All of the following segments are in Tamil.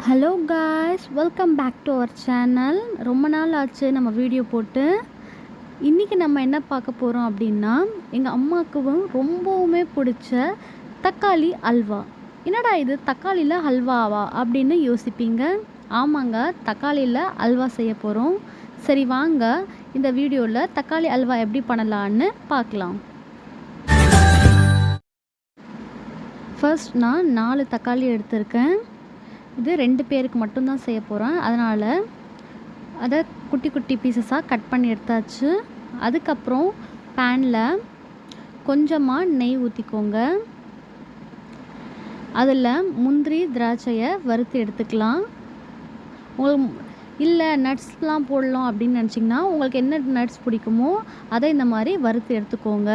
Hello guys, welcome back to our channel. ரொம்ப நாள் ஆச்சு நம்ம வீடியோ போட்டு. இன்றைக்கி நம்ம என்ன பார்க்க போகிறோம் அப்படின்னா, எங்கள் அம்மாவுக்கும் ரொம்பவுமே பிடிச்ச தக்காளி அல்வா. என்னடா இது தக்காளியில் அல்வாவா அப்படின்னு யோசிப்பீங்க. ஆமாங்க, தக்காளியில் அல்வா செய்ய போகிறோம். சரி வாங்க இந்த வீடியோவில் தக்காளி அல்வா எப்படி பண்ணலான்னு பார்க்கலாம். ஃபர்ஸ்ட் நான் 4 தக்காளி எடுத்திருக்கேன். இது 2 பேருக்கு மட்டும்தான் செய்ய போகிறேன். அதனால் அதை குட்டி குட்டி பீசஸாக கட் பண்ணி எடுத்தாச்சு. அதுக்கப்புறம் பேனில் கொஞ்சமாக நெய் ஊற்றிக்கோங்க. அதில் முந்திரி திராட்சையை வறுத்து எடுத்துக்கலாம். உங்களுக்கு இல்லை நட்ஸ்லாம் போடலாம் அப்படின்னு நினச்சிங்கன்னா உங்களுக்கு என்ன நட்ஸ் பிடிக்குமோ அதை இந்த மாதிரி வறுத்து எடுத்துக்கோங்க.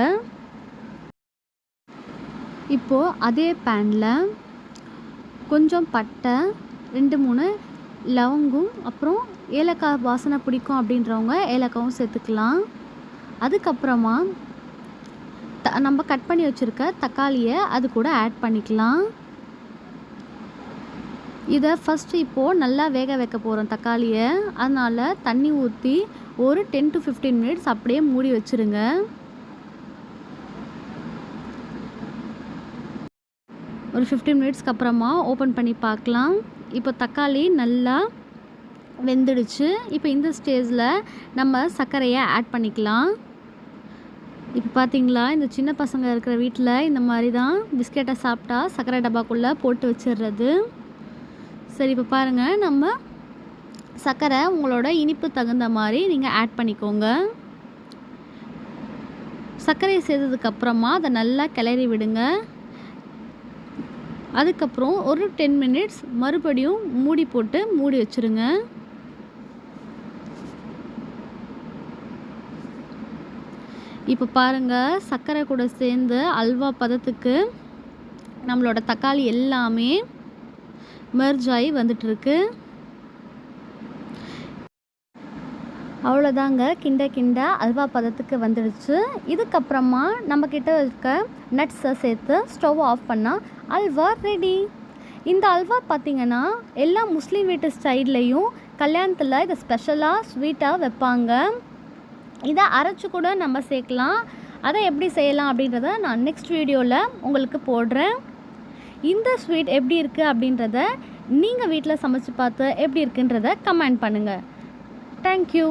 இப்போது அதே பேனில் கொஞ்சம் பட்டை, 2-3 லவங்கம், அப்புறம் ஏலக்காய் வாசனை பிடிக்கும் அப்படின்றவங்க ஏலக்காயும் சேர்த்துக்கலாம். அதுக்கப்புறமா நம்ம கட் பண்ணி வச்சுருக்க தக்காளியை அது கூட ஆட் பண்ணிக்கலாம். இதை ஃபஸ்ட்டு இப்போது நல்லா வேக வைக்க போகிறோம் தக்காளியை. அதனால் தண்ணி ஊற்றி ஒரு 10 to 15 மினிட்ஸ் அப்படியே மூடி வச்சுருங்க. ஒரு 15 மினிட்ஸ்க்கு அப்புறமா ஓப்பன் பண்ணி பார்க்கலாம். இப்போ தக்காளி நல்லா வெந்துடுச்சு. இப்போ இந்த ஸ்டேஜில் நம்ம சர்க்கரையை ஆட் பண்ணிக்கலாம். இப்போ பார்த்தீங்களா, இந்த சின்ன பசங்க இருக்கிற வீட்டில் இந்த மாதிரி தான் பிஸ்கெட்டை சாப்பிட்டா சர்க்கரை டப்பாக்குள்ளே போட்டு வச்சிடுறது. சரி, இப்போ பாருங்கள், நம்ம சர்க்கரை உங்களோட இனிப்பு தகுந்த மாதிரி நீங்கள் ஆட் பண்ணிக்கோங்க. சர்க்கரையை சேர்த்ததுக்கப்புறமா அதை நல்லா கிளறி விடுங்க. அதுக்கப்புறம் ஒரு 10 மினிட்ஸ் மறுபடியும் மூடி வச்சுருங்க. இப்போ பாருங்கள், சர்க்கரை கூட சேர்ந்து அல்வா பதத்துக்கு நம்மளோட தக்காளி எல்லாமே மெர்ஜ் ஆகி வந்துட்டுருக்கு. அவ்வளோதாங்க, கிண்ட அல்வா பதத்துக்கு வந்துடுச்சு. இதுக்கப்புறமா நம்மக்கிட்ட இருக்க நட்ஸை சேர்த்து ஸ்டவ் ஆஃப் பண்ணால் அல்வா ரெடி. இந்த அல்வா பார்த்திங்கன்னா எல்லா முஸ்லீம் வீட்டு ஸ்டைல்லையும் கல்யாணத்தில் இதை ஸ்பெஷலாக ஸ்வீட்டாக வைப்பாங்க. இதை அரைச்சி கூட நம்ம சேர்க்கலாம். அதை எப்படி செய்யலாம் அப்படின்றத நான் நெக்ஸ்ட் வீடியோவில் உங்களுக்கு போடுறேன். இந்த ஸ்வீட் எப்படி இருக்குது அப்படின்றத நீங்கள் வீட்டில் சமைச்சு பார்த்து எப்படி இருக்குன்றத கமெண்ட் பண்ணுங்கள். Thank you.